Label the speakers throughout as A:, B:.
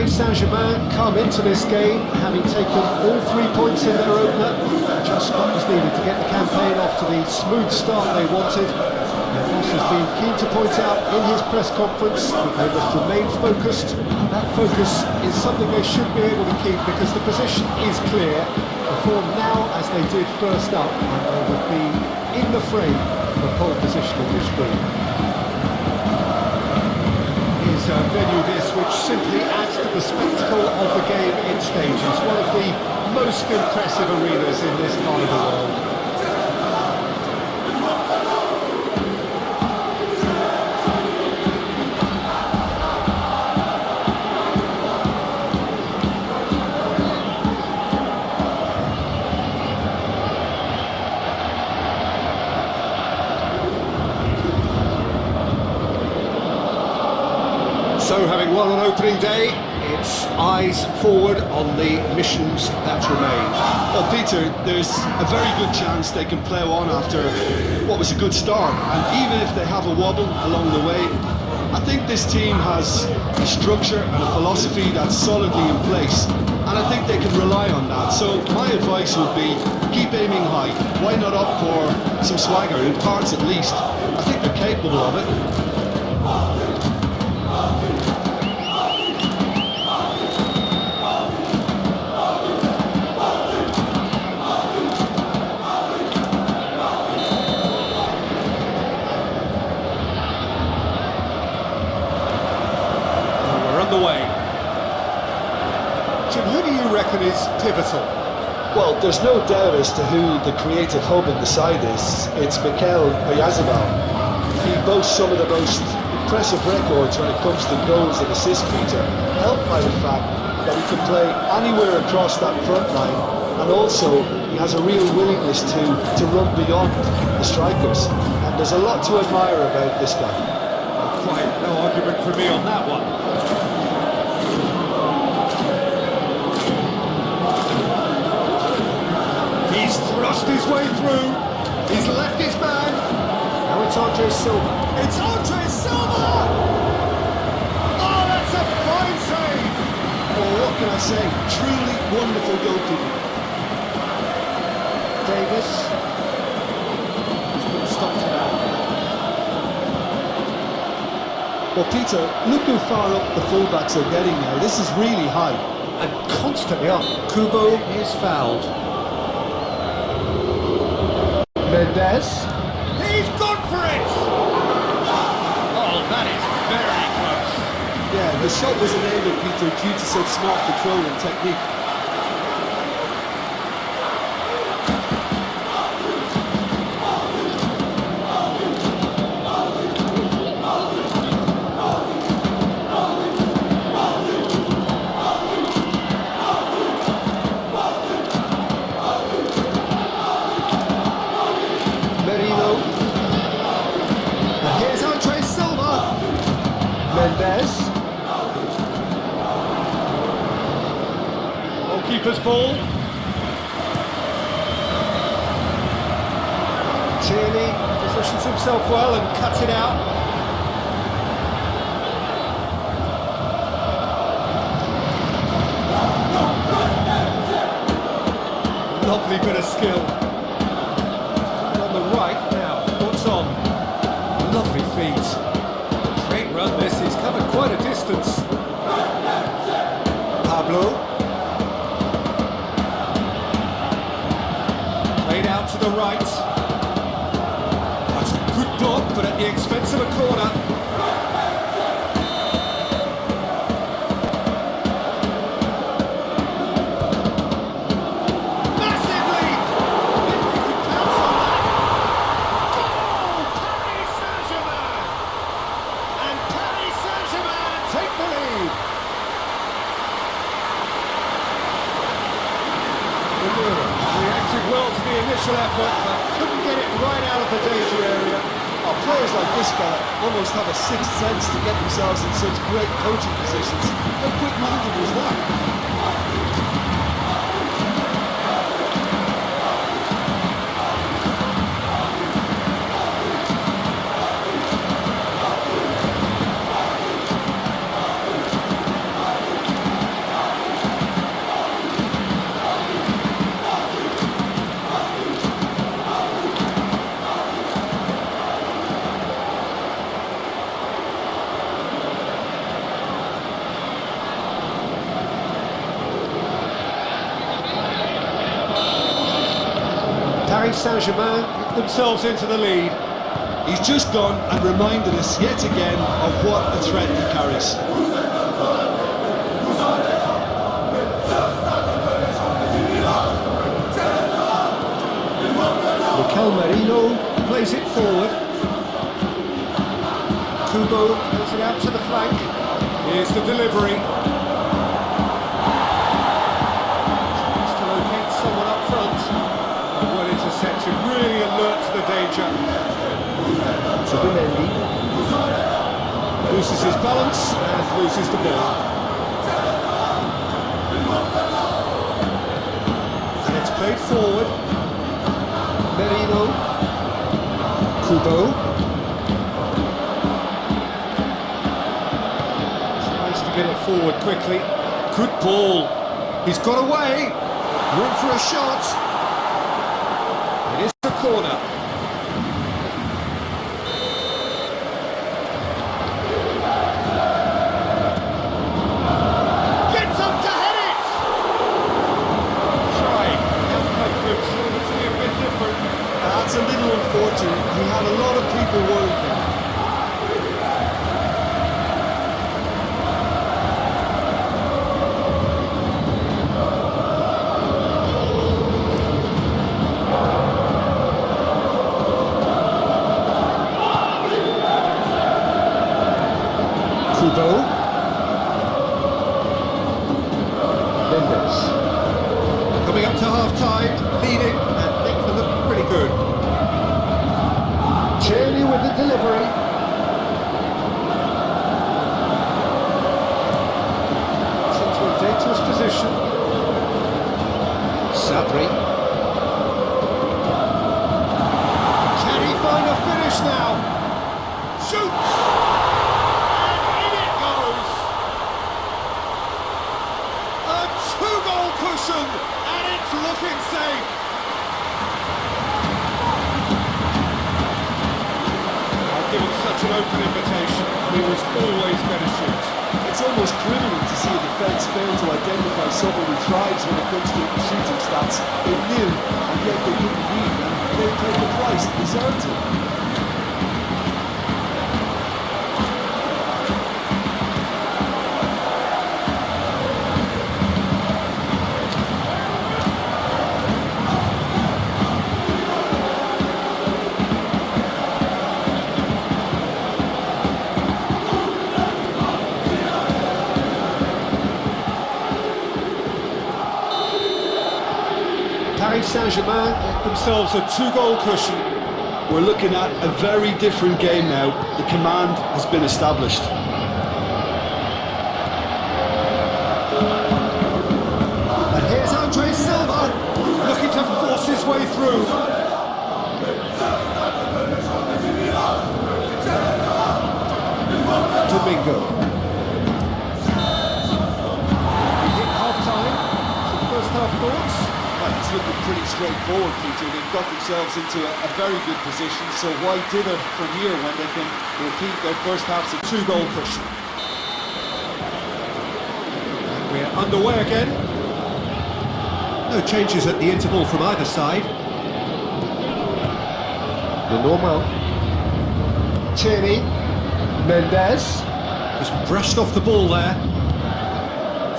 A: Paris Saint-Germain come into this game having taken all 3 points in their opener. Just what was needed to get the campaign off to the smooth start they wanted. Their boss has been keen to point out in his press conference that they must remain focused. That focus is something they should be able to keep because the position is clear. Perform now as they did first up and they would be in the frame for pole position in this group. Is a venue this which simply adds to the spectacle of the game in stages. One of the most impressive arenas in this part of the world. So, having won on opening day, it's eyes forward on the missions that remain.
B: Well, Peter, there's a very good chance they can plough on after what was a good start. And even if they have a wobble along the way, I think this team has a structure and a philosophy that's solidly in place. And I think they can rely on that. So my advice would be, keep aiming high. Why not up for some swagger, in parts at least? I think they're capable of it.
A: Jim, who do you reckon is pivotal?
C: Well, there's no doubt as to who the creative hub in the side is. It's Mikel Oyarzabal. He boasts some of the most impressive records when it comes to goals and assists, Peter, helped by the fact that he can play anywhere across that front line, and also he has a real willingness to run beyond the strikers. And there's a lot to admire about this guy.
A: Quite no argument for me on that one. He's thrust his way through. He's left his man. Now it's Andre Silva. It's Andre Silva! Oh, that's a fine save!
B: Well, what can I say? Truly wonderful goalkeeping.
A: Davis. He's put a stop to that.
B: Well, Peter, look how far up the fullbacks are getting now. This is really high.
A: And constantly up. Kubo is fouled. Mendes. He's gone for it! Oh, that is very close.
B: Yeah, the shot was enabled, Peter, due to such smart control and technique.
A: Mendes. Goalkeeper's ball. Tierney positions himself well and cuts it out. Lovely bit of skill. On the right now, what's on? Lovely feet. Great run this, he's covered quite a distance. Pablo. Played out to the right. That's a good block, but at the expense of a corner. Massive lead! If we could pounce on that. Goal! Paris Saint-Germain! And Paris Saint-Germain take the lead. Reacted well to the initial effort, but couldn't get it right out of the danger area.
B: Oh, players like this fella almost have a sixth sense to get themselves in such great coaching positions. How quick-minded was that?
A: Paris Saint-Germain get themselves into the lead.
B: He's just gone and reminded us yet again of what a threat he carries.
A: Marino plays it forward. Kubo plays it out to the flank. Here's the delivery. Tries to locate someone up front. Well intercepted, really alert to the danger. Pemain loses his balance and loses the ball. And it's played forward. Merino, Kubo, tries to get it forward quickly. Good ball. He's got away. Room for a shot. It is a corner. Gets up to head it. Trying. Looks to be a bit different.
B: That's a little unfortunate. He had a lot of people worried there.
A: Kubo. Mendes. Coming up to half-time, leading, and things are looking pretty good. Tierney with the delivery. It's into a dangerous position. Sabri. Can he find a finish now? Shoots! And in it goes! A two-goal cushion, and it's looking safe. Given such an open invitation, he was always going to shoot.
C: It's almost criminal to see a defence fail to identify someone who thrives when it comes to shooting stats. They knew, and yet they didn't read, and they paid the price, deserved it.
A: Paris Saint-Germain get themselves a two-goal cushion.
B: We're looking at a very different game now. The command has been established.
A: And here's Andre Silva, looking to force his way through. Domingo. We hit half-time. So first half thoughts?
B: Well, it's looking pretty straightforward, Peter. They've got themselves into a very good position, so why dither from here when they can repeat their first half's a
A: Two-goal cushion. And we're underway again. No changes at the interval from either side. The normal. Tierney. Mendes. Just brushed off the ball there.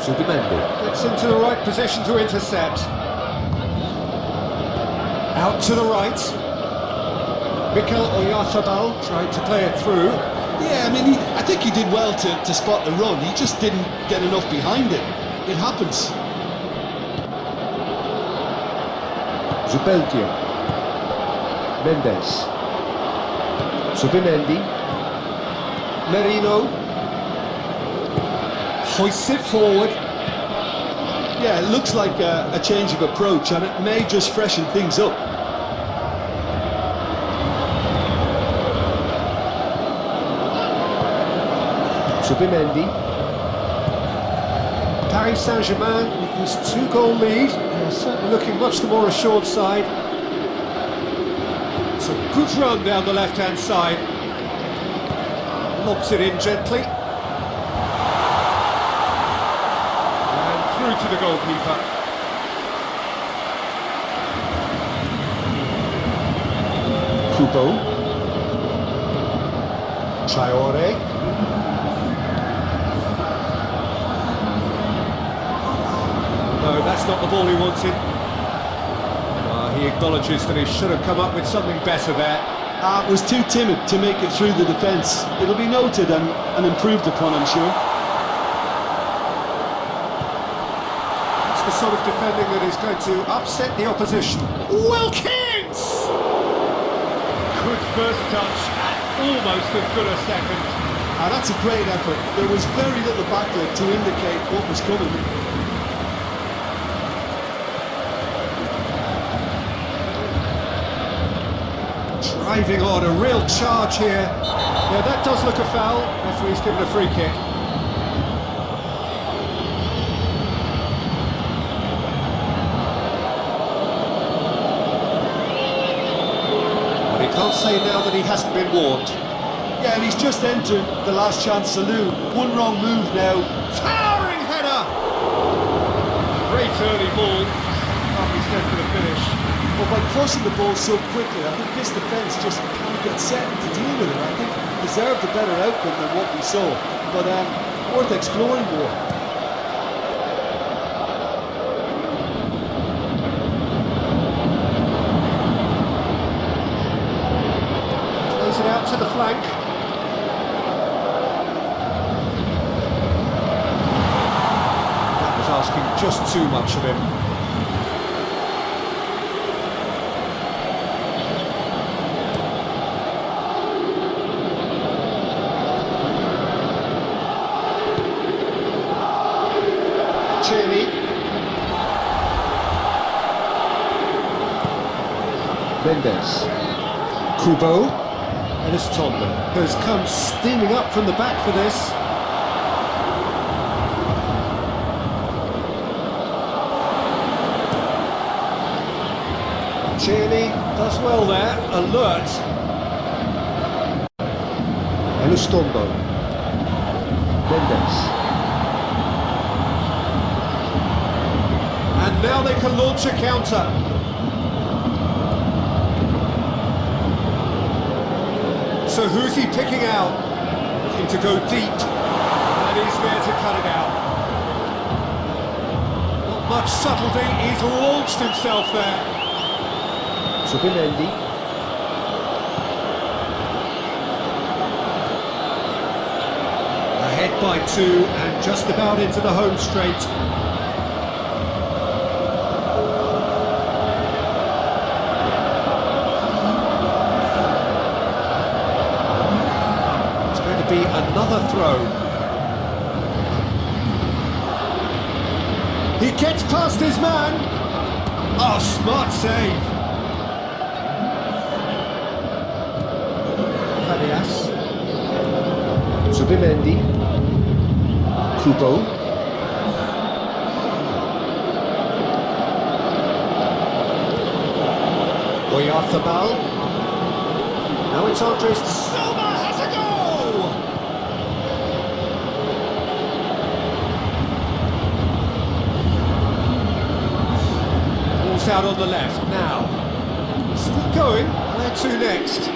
A: Subimendi. Gets into the right position to intercept. Out to the right. Mikel Oyarzabal tried to play it through.
B: Yeah, I mean, I think he did well to spot the run. He just didn't get enough behind it. It happens.
A: Zubeldia. Mendes. Subimendi. Merino. Hoists it forward.
B: Yeah, it looks like a change of approach, and it may just freshen things up.
A: Subimendi. Paris Saint-Germain with this two-goal lead. They're certainly looking much the more assured side. It's a good run down the left-hand side. Lobs it in gently. And through to the goalkeeper. Futbol. Traore. No, that's not the ball he wanted. He acknowledges that he should have come up with something better there.
B: Was too timid to make it through the defence. It'll be noted and improved upon, I'm sure.
A: It's the sort of defending that is going to upset the opposition. Wilkins!
D: Good first touch and almost as good a second.
B: That's a great effort. There was very little backlift to indicate what was coming.
A: Driving on, a real charge here. Yeah, that does look a foul. Referee's given a free kick. But he can't say now that he hasn't been warned.
B: Yeah, and he's just entered the last chance saloon. One wrong move now.
A: Towering header!
D: Great early ball. Can't be said for the finish.
B: Well, by crossing the ball so quickly, I think this defence just can't get set to deal with it. I think it deserved a better outcome than what we saw, but worth exploring more.
A: Plays it out to the flank. That was asking just too much of him. Mendes. Kubo. Ellis Tomlin has come steaming up from the back for this. Tierney does well there, alert. Ellis Tomlin. Mendes. And now they can launch a counter. So who's he picking out? Looking to go deep. And he's there to cut it out. Not much subtlety, he's launched himself there. Pemain. Ahead by 2 and just about into the home straight. Be another throw. He gets past his man. Oh, smart save. Farias. Zubimendi. Kubo. Oyarzabal. Now it's Andres. Silva has a goal! Out on the left now. Still going. Where to next?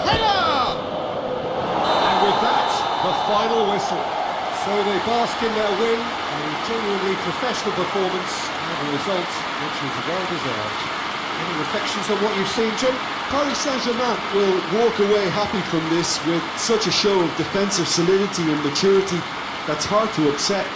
A: Header! And with that, the final whistle. So they bask in their win, a genuinely professional performance, and a result which is well deserved. Any reflections on what you've seen, Jim?
B: Paris Saint-Germain will walk away happy from this with such a show of defensive solidity and maturity that's hard to upset.